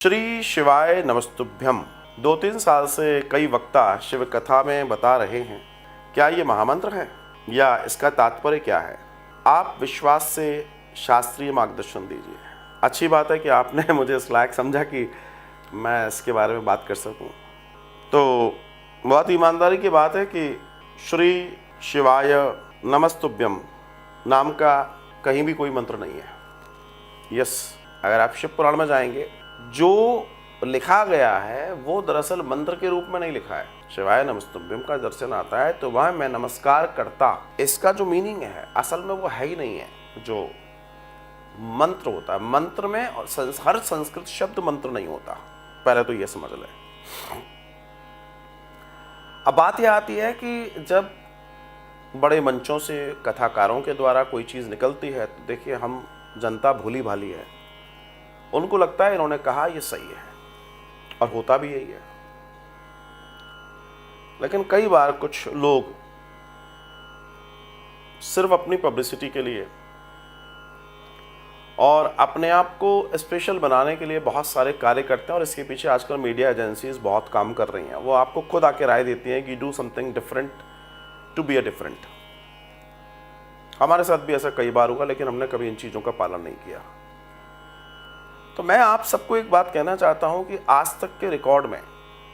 श्री शिवाय नमस्तुभ्यम। 2-3 साल से कई वक्ता शिव कथा में बता रहे हैं, क्या ये महामंत्र है या इसका तात्पर्य क्या है? आप विश्वास से शास्त्रीय मार्गदर्शन दीजिए। अच्छी बात है कि आपने मुझे इस लायक समझा कि मैं इसके बारे में बात कर सकूं। तो बहुत ईमानदारी की बात है कि श्री शिवाय नमस्तुभ्यम नाम का कहीं भी कोई मंत्र नहीं है। अगर आप शिव पुराण में जाएंगे, जो लिखा गया है वो दरअसल मंत्र के रूप में नहीं लिखा है। शिवाय नमस्तुभ्यम का दर्शन आता है तो वह मैं नमस्कार करता, इसका जो मीनिंग है असल में वो है ही नहीं है जो मंत्र होता है। मंत्र में और हर संस्कृत शब्द मंत्र नहीं होता, पहले तो ये समझ लें। अब बात यह आती है कि जब बड़े मंचों से कथाकारों के द्वारा कोई चीज निकलती है तो देखिए, हम जनता भोली भाली है, उनको लगता है इन्होंने कहा ये सही है और होता भी यही है। लेकिन कई बार कुछ लोग सिर्फ अपनी पब्लिसिटी के लिए और अपने आप को स्पेशल बनाने के लिए बहुत सारे कार्य करते हैं, और इसके पीछे आजकल मीडिया एजेंसीज बहुत काम कर रही हैं। वो आपको खुद आके राय देती हैं कि do something different to be a different. हमारे साथ भी ऐसा कई बार हुआ, लेकिन हमने कभी इन चीज़ों का पालन नहीं किया। तो मैं आप सबको एक बात कहना चाहता हूं कि आज तक के रिकॉर्ड में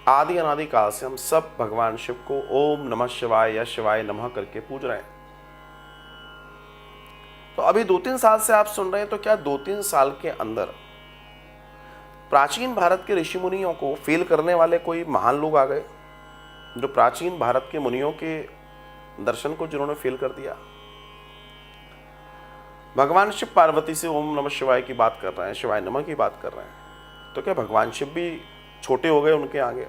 आदि अनादि काल से हम सब भगवान शिव को ओम नमः शिवाय या शिवाय नमः करके पूज रहे हैं। तो अभी 2-3 साल से आप सुन रहे हैं, तो क्या 2-3 साल के अंदर प्राचीन भारत के ऋषि मुनियों को फेल करने वाले कोई महान लोग आ गए, जो प्राचीन भारत के मुनियों के दर्शन को जिन्होंने फेल कर दिया? भगवान शिव पार्वती से ओम नमः शिवाय की बात कर रहे हैं, शिवाय नमः की बात कर रहे हैं, तो क्या भगवान शिव भी छोटे हो गए उनके आगे?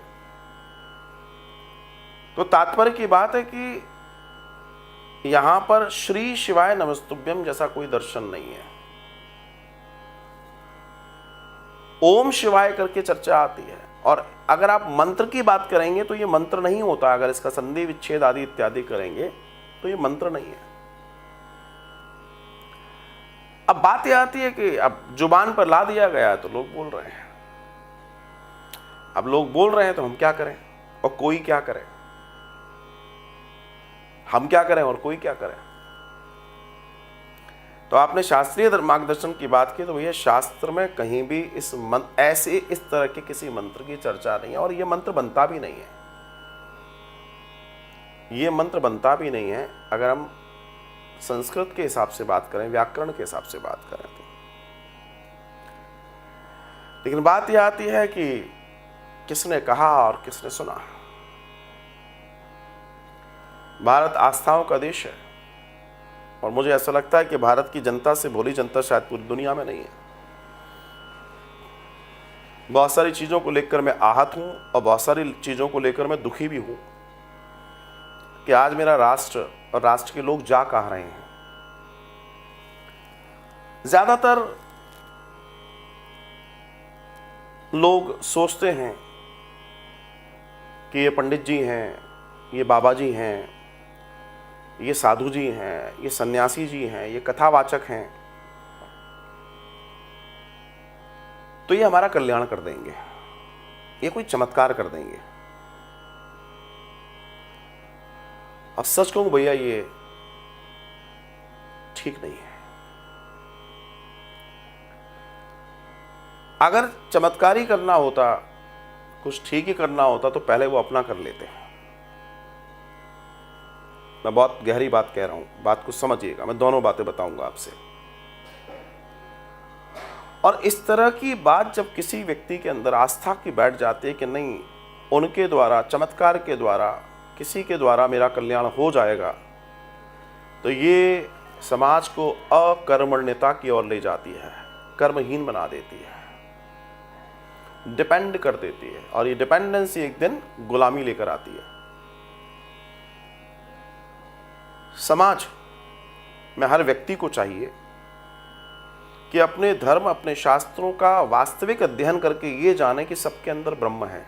तो तात्पर्य की बात है कि यहां पर श्री शिवाय नमस्तुभ्यम जैसा कोई दर्शन नहीं है। ओम शिवाय करके चर्चा आती है, और अगर आप मंत्र की बात करेंगे तो ये मंत्र नहीं होता। अगर इसका संधि विच्छेद आदि इत्यादि करेंगे तो ये मंत्र नहीं है। अब बात यह आती है कि अब जुबान पर ला दिया गया है तो लोग बोल रहे हैं। अब लोग बोल रहे हैं तो हम क्या करें और कोई क्या करे? हम क्या करें और कोई क्या करे? तो आपने शास्त्रीय मार्गदर्शन की बात की, तो भैया शास्त्र में कहीं भी इस तरह के किसी मंत्र की चर्चा नहीं है, और यह मंत्र बनता भी नहीं है। यह मंत्र बनता भी नहीं है अगर हम संस्कृत के हिसाब से बात करें, व्याकरण के हिसाब से बात करें तो। लेकिन बात यह आती है कि किसने कहा और किसने सुना। भारत आस्थाओं का देश है, और मुझे ऐसा लगता है कि भारत की जनता से भोली जनता शायद पूरी दुनिया में नहीं है। बहुत सारी चीजों को लेकर मैं आहत हूं, और बहुत सारी चीजों को लेकर मैं दुखी भी हूं कि आज मेरा राष्ट्र और राष्ट्र के लोग जा कहाँ रहे हैं। ज्यादातर लोग सोचते हैं कि ये पंडित जी हैं, ये बाबा जी हैं, ये साधु जी हैं, ये सन्यासी जी हैं, ये कथावाचक हैं, तो ये हमारा कल्याण कर देंगे, ये कोई चमत्कार कर देंगे। अब सच कहूं भैया, ये ठीक नहीं है। अगर चमत्कारी करना होता, कुछ ठीक ही करना होता, तो पहले वो अपना कर लेते हैं। मैं बहुत गहरी बात कह रहा हूं, बात को समझिएगा। मैं दोनों बातें बताऊंगा आपसे। और इस तरह की बात जब किसी व्यक्ति के अंदर आस्था की बैठ जाती है कि नहीं, उनके द्वारा, चमत्कार के द्वारा, किसी के द्वारा मेरा कल्याण हो जाएगा, तो ये समाज को अकर्मण्यता की ओर ले जाती है, कर्महीन बना देती है, डिपेंड कर देती है, और ये डिपेंडेंसी एक दिन गुलामी लेकर आती है। समाज में हर व्यक्ति को चाहिए कि अपने धर्म, अपने शास्त्रों का वास्तविक अध्ययन करके ये जाने कि सबके अंदर ब्रह्म है।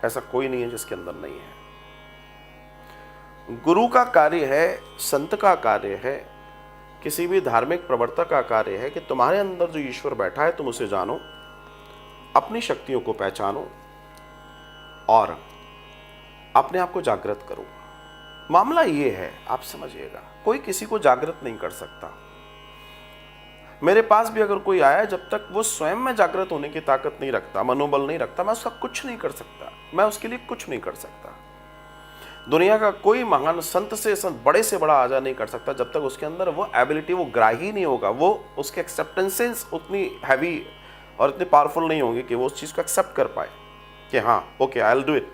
ऐसा कोई नहीं है जिसके अंदर नहीं है। गुरु का कार्य है, संत का कार्य है, किसी भी धार्मिक प्रवर्तक का कार्य है कि तुम्हारे अंदर जो ईश्वर बैठा है तुम उसे जानो, अपनी शक्तियों को पहचानो और अपने आप को जागृत करो। मामला ये है, आप समझिएगा, कोई किसी को जागृत नहीं कर सकता। मेरे पास भी अगर कोई आया, जब तक वो स्वयं में जागृत होने की ताकत नहीं रखता, मनोबल नहीं रखता, मैं उसका कुछ नहीं कर सकता, मैं उसके लिए कुछ नहीं कर सकता। दुनिया का कोई महान संत से संत, बड़े से बड़ा आजा नहीं कर सकता जब तक उसके अंदर वो एबिलिटी, वो ग्राही नहीं होगा, वो उसके एक्सेप्टेंसेस उतनी हैवी और इतनी पावरफुल नहीं होंगी कि वो उस चीज को एक्सेप्ट कर पाए कि हाँ okay I will do it.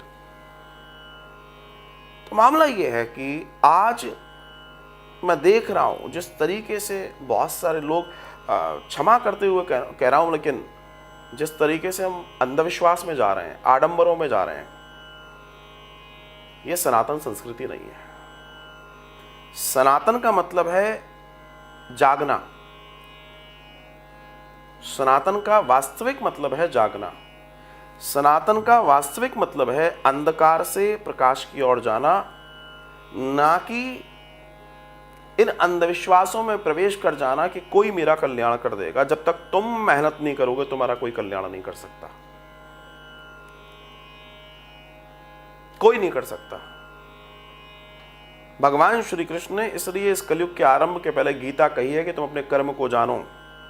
तो मामला ये है कि आज मैं देख रहा हूं जिस तरीके से बहुत सारे लोग, क्षमा करते हुए कह रहा हूं, लेकिन जिस तरीके से हम अंधविश्वास में जा रहे हैं, आडंबरों में जा रहे हैं, यह सनातन संस्कृति नहीं है। सनातन का मतलब है जागना। सनातन का वास्तविक मतलब है जागना। सनातन का वास्तविक मतलब है अंधकार से प्रकाश की ओर जाना, ना कि इन अंधविश्वासों में प्रवेश कर जाना कि कोई मेरा कल्याण कर देगा। जब तक तुम मेहनत नहीं करोगे, तुम्हारा कोई कल्याण नहीं कर सकता, कोई नहीं कर सकता। भगवान श्री कृष्ण ने इसलिए इस कलयुग के आरंभ के पहले गीता कही है कि तुम अपने कर्म को जानो,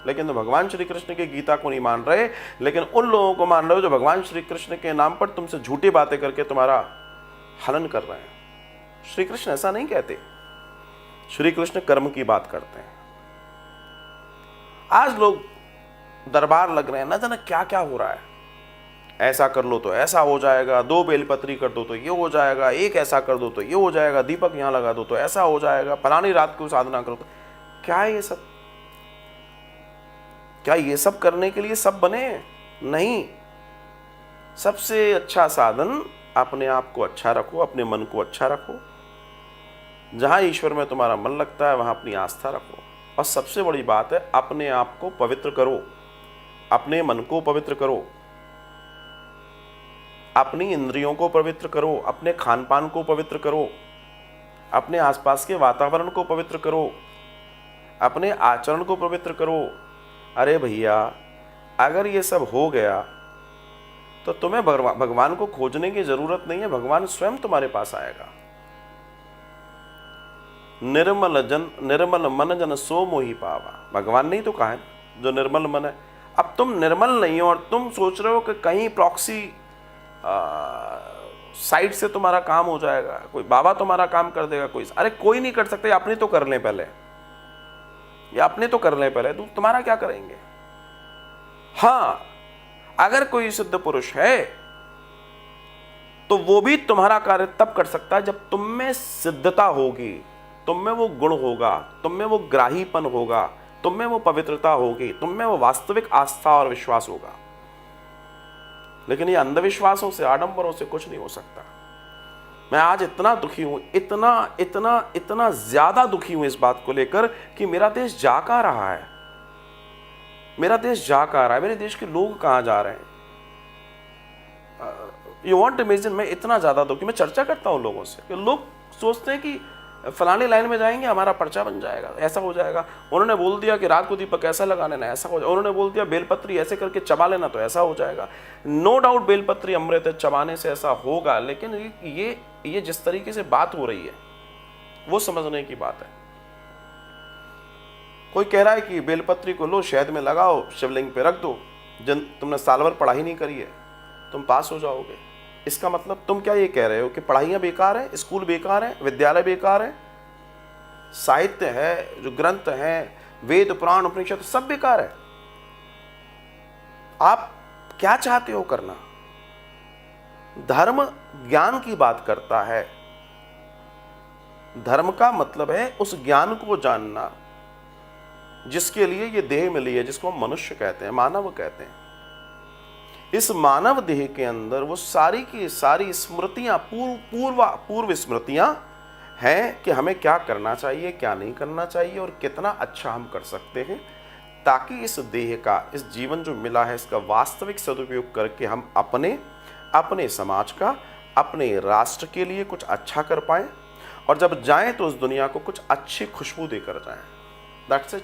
लेकिन तो भगवान श्री कृष्ण की गीता को नहीं मान रहे, लेकिन उन लोगों को मान रहे हो जो भगवान श्री कृष्ण के नाम पर तुमसे झूठी बातें करके तुम्हारा हनन कर रहे हैं। श्री कृष्ण ऐसा नहीं कहते, श्री कृष्ण कर्म की बात करते हैं। आज लोग दरबार लग रहे हैं, ना जाने क्या क्या हो रहा है। ऐसा कर लो तो ऐसा हो जाएगा, 2 बेलपत्री कर दो तो ये हो जाएगा, एक ऐसा कर दो तो ये हो जाएगा, दीपक यहां लगा दो तो ऐसा हो जाएगा, फलानी रात को साधना करो तो। क्या है ये सब? क्या ये सब करने के लिए सब बने? नहीं। सबसे अच्छा साधन, अपने आप को अच्छा रखो, अपने मन को अच्छा रखो। जहां ईश्वर में तुम्हारा मन लगता है वहां अपनी आस्था रखो। और सबसे बड़ी बात है, अपने आप को पवित्र करो, अपने मन को पवित्र करो, अपनी इंद्रियों को पवित्र करो, अपने खान पान को पवित्र करो, अपने आसपास के वातावरण को पवित्र करो, अपने आचरण को पवित्र करो। अरे भैया, अगर ये सब हो गया तो तुम्हें भगवान को खोजने की जरूरत नहीं है, भगवान स्वयं तुम्हारे पास आएगा। निर्मल मन जन सो मोहि पावा, भगवान नहीं तो कहा है जो निर्मल मन है। अब तुम निर्मल नहीं हो और तुम सोच रहे हो कि कहीं प्रॉक्सी साइड से तुम्हारा काम हो जाएगा, कोई बाबा तुम्हारा काम कर देगा, कोई, अरे कोई नहीं कर सकते। अपने तो कर लें पहले, ये अपने तो कर लें पहले, तुम्हारा क्या करेंगे। हां, अगर कोई सिद्ध पुरुष है तो वो भी तुम्हारा कार्य तब कर सकता है जब तुम में सिद्धता होगी, तुम में वो गुण होगा, तुम में वो ग्राहीपन होगा, तुम में वो पवित्रता होगी, तुम में वो वास्तविक आस्था और विश्वास होगा। लेकिन ये अंधविश्वासों से, आडंबरों से कुछ नहीं हो सकता। मैं आज इतना दुखी हूं, इतना इतना इतना ज्यादा दुखी हूं इस बात को लेकर कि मेरा देश जा कहां रहा है, मेरा देश जा कहां रहा है, मेरे देश के लोग कहां जा रहे हैं। यू वॉन्ट इमेजिन, मैं इतना ज्यादा दुखी, मैं चर्चा करता हूं लोगों से कि लोग सोचते हैं कि फलानी लाइन में जाएंगे हमारा पर्चा बन जाएगा, ऐसा हो जाएगा। उन्होंने बोल दिया कि रात को दीपक ऐसा लगा लेना, ऐसा हो जाएगा। उन्होंने बोल दिया बेलपत्री ऐसे करके चबा लेना तो ऐसा हो जाएगा। नो डाउट बेलपत्री अमृत है, चबाने से ऐसा होगा, लेकिन ये जिस तरीके से बात हो रही है वो समझने की बात है। कोई कह रहा है कि बेलपत्री को लो, शहद में लगाओ, शिवलिंग पे रख दो, तुमने साल भर पढ़ाई नहीं करी है, तुम पास हो जाओगे। इसका मतलब तुम क्या ये कह रहे हो कि पढ़ाइयां बेकार हैं, स्कूल बेकार हैं, विद्यालय बेकार हैं, साहित्य है, जो ग्रंथ हैं, वेद पुराण उपनिषद सब बेकार है। आप क्या चाहते हो करना? धर्म ज्ञान की बात करता है। धर्म का मतलब है उस ज्ञान को जानना जिसके लिए ये देह मिली है, जिसको हम मनुष्य कहते हैं, मानव कहते हैं। इस मानव देह के अंदर वो सारी की सारी स्मृतियां, पूर्व स्मृतियां हैं कि हमें क्या करना चाहिए, क्या नहीं करना चाहिए और कितना अच्छा हम कर सकते हैं, ताकि इस देह का, इस जीवन जो मिला है, इसका वास्तविक सदुपयोग करके हम अपने समाज का, अपने राष्ट्र के लिए कुछ अच्छा कर पाएं और जब जाएं तो उस दुनिया को कुछ अच्छी खुशबू देकर जाएं। That's it.